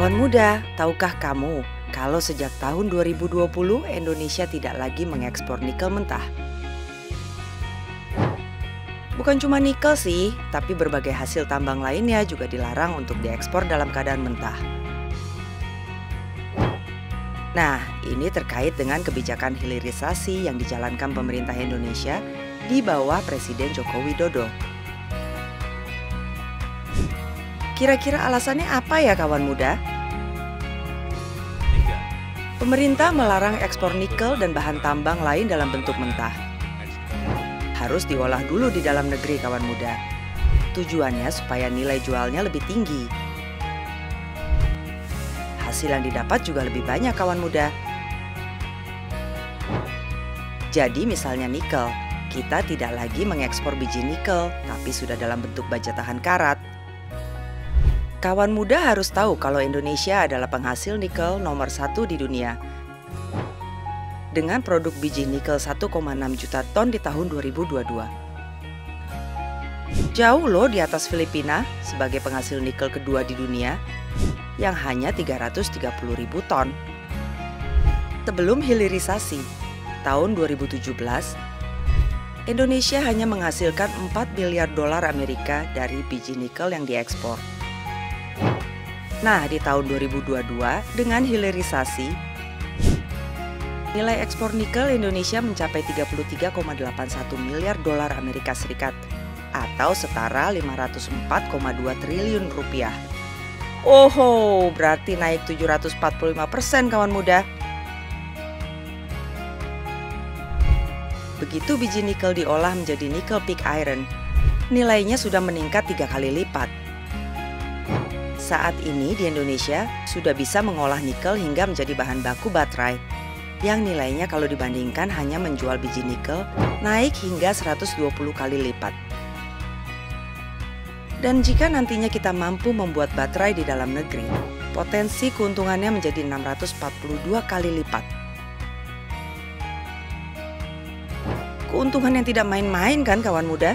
Kawan muda, tahukah kamu kalau sejak tahun 2020 Indonesia tidak lagi mengekspor nikel mentah? Bukan cuma nikel sih, tapi berbagai hasil tambang lainnya juga dilarang untuk diekspor dalam keadaan mentah. Nah, ini terkait dengan kebijakan hilirisasi yang dijalankan pemerintah Indonesia di bawah Presiden Joko Widodo. Kira-kira alasannya apa ya kawan muda? Pemerintah melarang ekspor nikel dan bahan tambang lain dalam bentuk mentah. Harus diolah dulu di dalam negeri kawan muda. Tujuannya supaya nilai jualnya lebih tinggi. Hasil yang didapat juga lebih banyak kawan muda. Jadi misalnya nikel, kita tidak lagi mengekspor biji nikel, tapi sudah dalam bentuk baja tahan karat. Kawan muda harus tahu kalau Indonesia adalah penghasil nikel nomor 1 di dunia. Dengan produk biji nikel 1,6 juta ton di tahun 2022. Jauh loh di atas Filipina sebagai penghasil nikel kedua di dunia yang hanya 330.000 ton. Sebelum hilirisasi, tahun 2017, Indonesia hanya menghasilkan 4 miliar dolar Amerika dari biji nikel yang diekspor. Nah, di tahun 2022 dengan hilirisasi, nilai ekspor nikel Indonesia mencapai 33,81 miliar dolar Amerika Serikat atau setara 504,2 triliun rupiah. Oho, berarti naik 745% kawan muda. Begitu biji nikel diolah menjadi nikel pig iron, nilainya sudah meningkat 3 kali lipat. Saat ini di Indonesia sudah bisa mengolah nikel hingga menjadi bahan baku baterai yang nilainya kalau dibandingkan hanya menjual biji nikel naik hingga 120 kali lipat. Dan jika nantinya kita mampu membuat baterai di dalam negeri, potensi keuntungannya menjadi 642 kali lipat. Keuntungan yang tidak main-main kan kawan muda?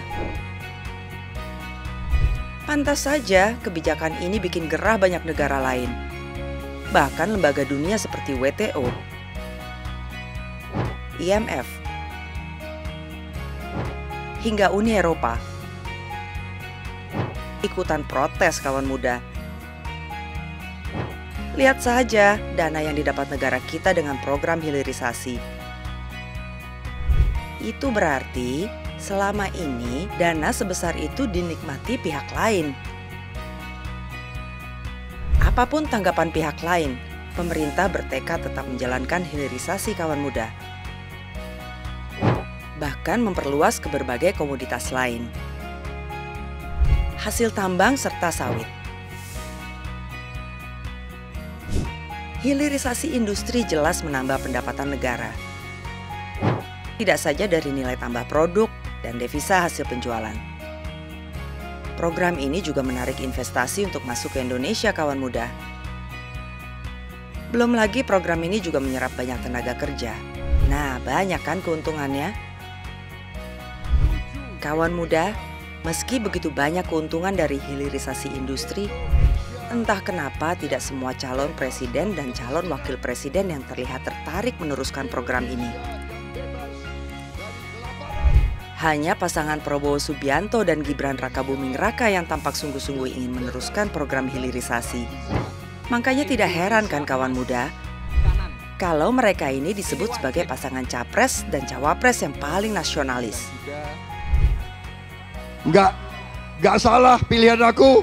Pantas saja kebijakan ini bikin gerah banyak negara lain. Bahkan lembaga dunia seperti WTO, IMF, hingga Uni Eropa ikutan protes kawan muda. Lihat saja dana yang didapat negara kita dengan program hilirisasi. Itu berarti selama ini dana sebesar itu dinikmati pihak lain. Apapun tanggapan pihak lain, pemerintah bertekad tetap menjalankan hilirisasi kawan muda. Bahkan memperluas ke berbagai komoditas lain. Hasil tambang serta sawit. Hilirisasi industri jelas menambah pendapatan negara. Tidak saja dari nilai tambah produk dan devisa hasil penjualan. Program ini juga menarik investasi untuk masuk ke Indonesia kawan muda. Belum lagi program ini juga menyerap banyak tenaga kerja. Nah, banyak kan keuntungannya? Kawan muda, meski begitu banyak keuntungan dari hilirisasi industri, entah kenapa tidak semua calon presiden dan calon wakil presiden yang terlihat tertarik meneruskan program ini. Hanya pasangan Prabowo Subianto dan Gibran Rakabuming Raka yang tampak sungguh-sungguh ingin meneruskan program hilirisasi. Makanya tidak heran kan kawan muda, kalau mereka ini disebut sebagai pasangan capres dan cawapres yang paling nasionalis. Enggak salah pilihan aku.